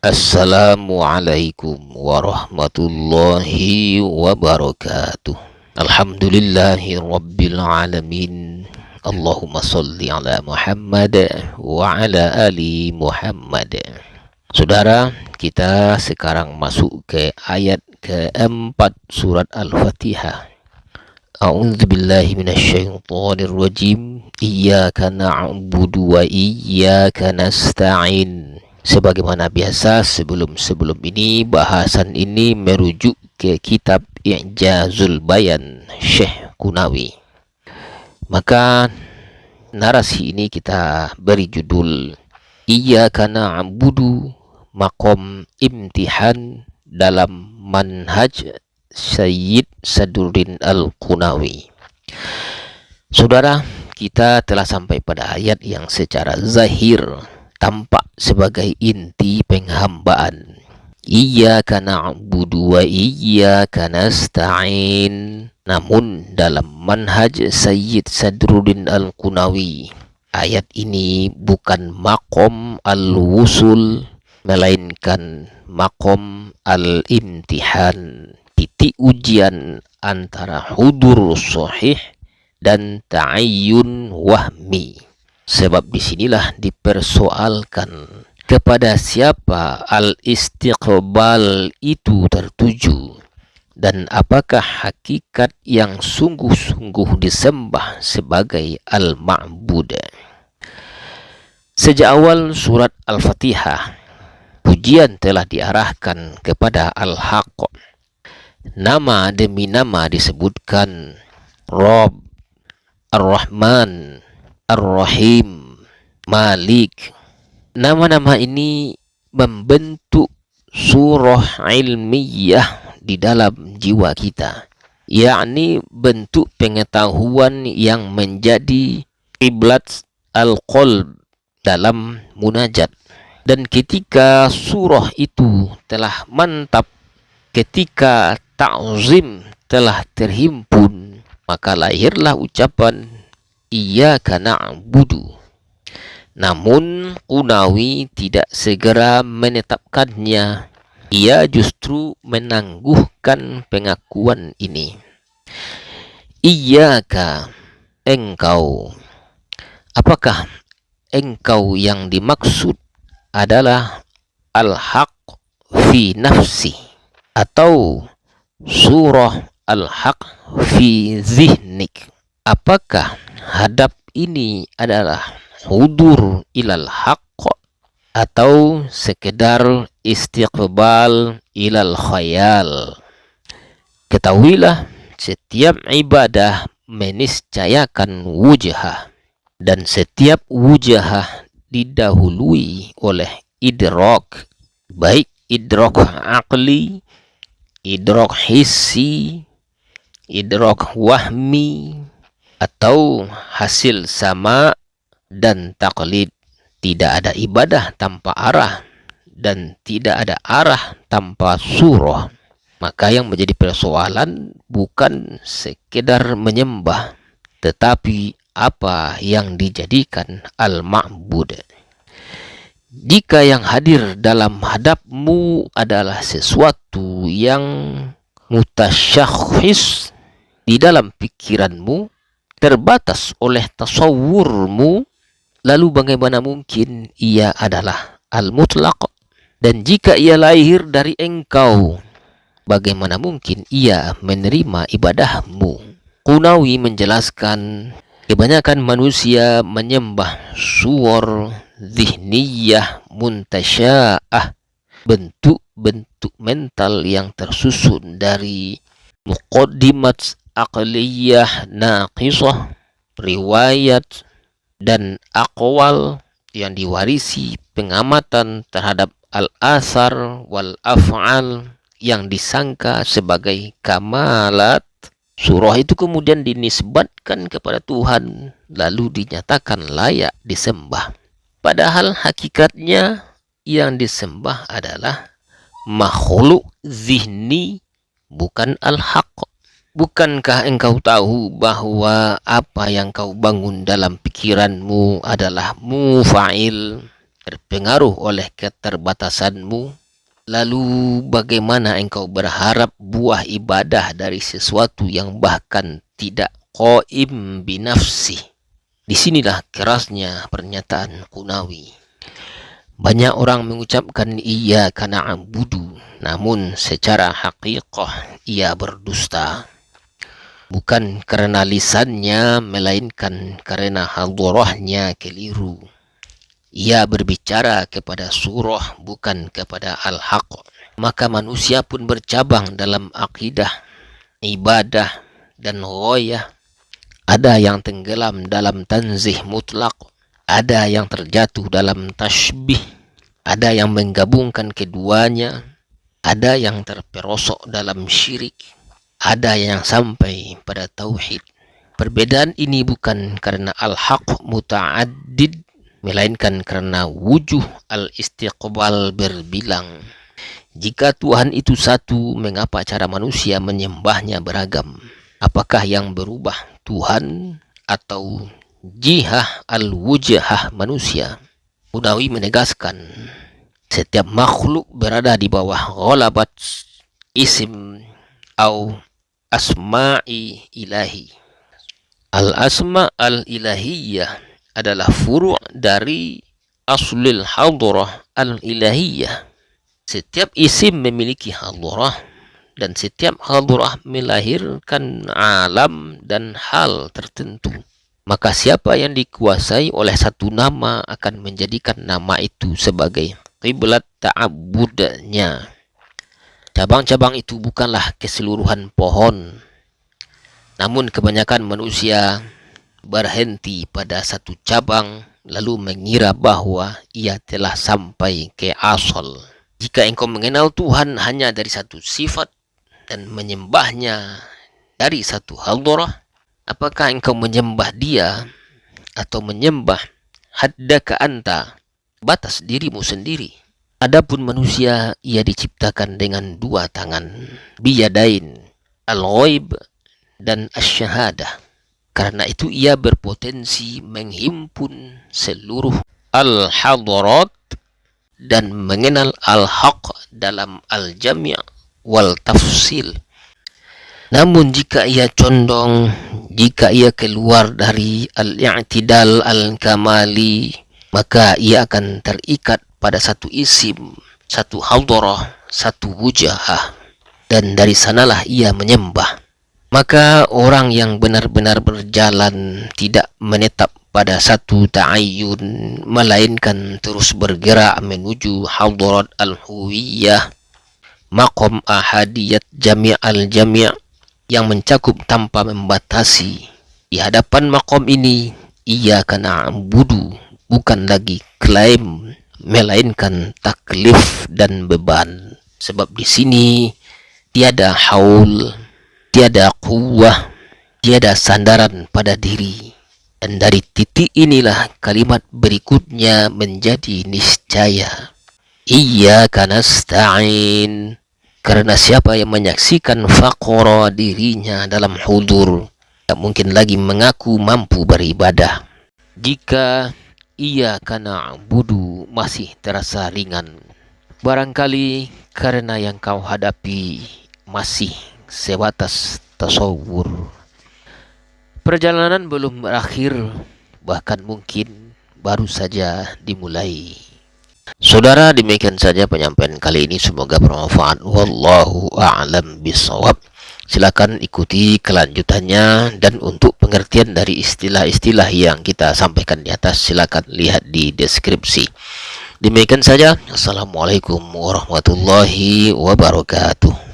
Assalamualaikum warahmatullahi wabarakatuh. Alhamdulillahi rabbil alamin. Allahumma salli ala Muhammad wa ala ali Muhammad. Saudara, kita sekarang masuk ke ayat keempat surat Al-Fatihah. A'udzubillahi minasyaitonir rajim. Iyyaka na'budu wa iyyaka nasta'in. Sebagaimana biasa, sebelum ini bahasan ini merujuk ke kitab I'jazul Bayan Syekh Qunawi. Maka narasi ini kita beri judul Iyyaka na'budu, maqam imtihan dalam manhaj Sayyid Sadruddin Al-Qunawi. Saudara, kita telah sampai pada ayat yang secara zahir tampak sebagai inti penghambaan. Iyyaka na'budu wa iyyaka nasta'in. Namun dalam manhaj Sayyid Sadruddin Al-Qunawi, ayat ini bukan maqam al-wusul, melainkan maqam al-imtihan, titik ujian antara hudur sahih dan ta'ayyun wahmi. Sebab disinilah dipersoalkan kepada siapa al-istiqbal itu tertuju, dan apakah hakikat yang sungguh-sungguh disembah sebagai al-ma'bud. Sejak awal surat Al-Fatihah, pujian telah diarahkan kepada Al-Haq. Nama demi nama disebutkan: Rabb, Ar-Rahman, Ar-Rahim, Malik. Nama-nama ini membentuk surah ilmiah di dalam jiwa kita, yakni bentuk pengetahuan yang menjadi kiblat al-qalb dalam munajat. Dan ketika surah itu telah mantap, ketika ta'zim telah terhimpun, maka lahirlah ucapan Iyyaka na'budu. Namun Qunawi tidak segera menetapkannya. Ia justru menangguhkan pengakuan ini. Iyyaka, engkau. Apakah engkau yang dimaksud adalah al-haq fi nafsi, atau surah al-haq fi zihnik? Apakah hadap ini adalah hudur ilal haqq, atau sekedar istiqbal ilal khayal? Ketahuilah, setiap ibadah meniscayakan wujhah, dan setiap wujhah didahului oleh idrak, baik idrak aqli, idrak hissi, idrak wahmi, atau hasil sama dan taklid. Tidak ada ibadah tanpa arah, dan tidak ada arah tanpa surah. Maka yang menjadi persoalan bukan sekedar menyembah, tetapi apa yang dijadikan al-ma'bud. Jika yang hadir dalam hadapmu adalah sesuatu yang mutasyakhis di dalam pikiranmu, terbatas oleh tasawurmu, lalu bagaimana mungkin ia adalah al-mutlaq? Dan jika ia lahir dari engkau, bagaimana mungkin ia menerima ibadahmu? Qunawi menjelaskan, kebanyakan manusia menyembah suwar zihniyah muntasya'ah, bentuk-bentuk mental yang tersusun dari muqaddimat aqliyah naqisah, riwayat dan aqwal yang diwarisi pengamatan terhadap al-athar wal af'al yang disangka sebagai kamalat. Surah itu kemudian dinisbatkan kepada Tuhan, lalu dinyatakan layak disembah. Padahal hakikatnya yang disembah adalah makhluk zihni, bukan al-haq. Bukankah engkau tahu bahwa apa yang kau bangun dalam pikiranmu adalah mufa'il, terpengaruh oleh keterbatasanmu, lalu bagaimana engkau berharap buah ibadah dari sesuatu yang bahkan tidak qaim binafsi? Disinilah kerasnya pernyataan Qunawi. Banyak orang mengucapkan iyyaka na'budu, namun secara hakikah ia berdusta. Bukan karena lisannya, melainkan karena hadharahnya keliru. Ia berbicara kepada surah, bukan kepada al-haq. Maka manusia pun bercabang dalam akidah, ibadah, dan ghayah. Ada yang tenggelam dalam tanzih mutlak, ada yang terjatuh dalam tashbih, ada yang menggabungkan keduanya, ada yang terperosok dalam syirik, ada yang sampai pada tauhid. Perbedaan ini bukan karena al-haq muta'addid, melainkan karena wujuh al-istiqbal berbilang. Jika Tuhan itu satu, mengapa cara manusia menyembahnya beragam? Apakah yang berubah Tuhan atau jihah al-wujhah manusia? Qunawi menegaskan, setiap makhluk berada di bawah ghalabat isim atau asma'i ilahi. Al-asma' al-ilahiyah adalah furu' dari aslil hadrah al-ilahiyah. Setiap isim memiliki hadrah, dan setiap hadrah melahirkan alam dan hal tertentu. Maka siapa yang dikuasai oleh satu nama akan menjadikan nama itu sebagai qiblat ta'abbudnya. Cabang-cabang itu bukanlah keseluruhan pohon, namun kebanyakan manusia berhenti pada satu cabang lalu mengira bahwa ia telah sampai ke asal. Jika engkau mengenal Tuhan hanya dari satu sifat dan menyembahnya dari satu hadrah, apakah engkau menyembah dia atau menyembah haddaka anta, batas dirimu sendiri? Adapun manusia, ia diciptakan dengan dua tangan, biyadain, al-ghaib dan asy-syahadah. Karena itu ia berpotensi menghimpun seluruh al-hadarat dan mengenal al-haq dalam al-jami' wal tafsil. Namun jika ia condong, jika ia keluar dari al-i'tidal al-kamali, maka ia akan terikat pada satu isim, satu hadrah, satu wujahah, dan dari sanalah ia menyembah. Maka orang yang benar-benar berjalan tidak menetap pada satu ta'ayyun, melainkan terus bergerak menuju hadrat al-huwiyah, maqam ahadiyat jami' al-jami' yang mencakup tanpa membatasi. Di hadapan maqam ini, iyyaka na'budu bukan lagi klaim, melainkan taklif dan beban. Sebab di sini tiada haul, tiada quwwah, tiada sandaran pada diri. Dan dari titik inilah kalimat berikutnya menjadi niscaya. Iyyaka nasta'in. Karena siapa yang menyaksikan faqara dirinya dalam hudur, tak mungkin lagi mengaku mampu beribadah. Jika iyyaka na'budu masih terasa ringan, barangkali karena yang kau hadapi masih sebatas tasawur. Perjalanan belum berakhir, bahkan mungkin baru saja dimulai. Saudara, demikian saja penyampaian kali ini, semoga bermanfaat. Wallahu a'lam bishawab. Silakan ikuti kelanjutannya, dan untuk pengertian dari istilah-istilah yang kita sampaikan di atas, silakan lihat di deskripsi. Demikian saja. Assalamualaikum warahmatullahi wabarakatuh.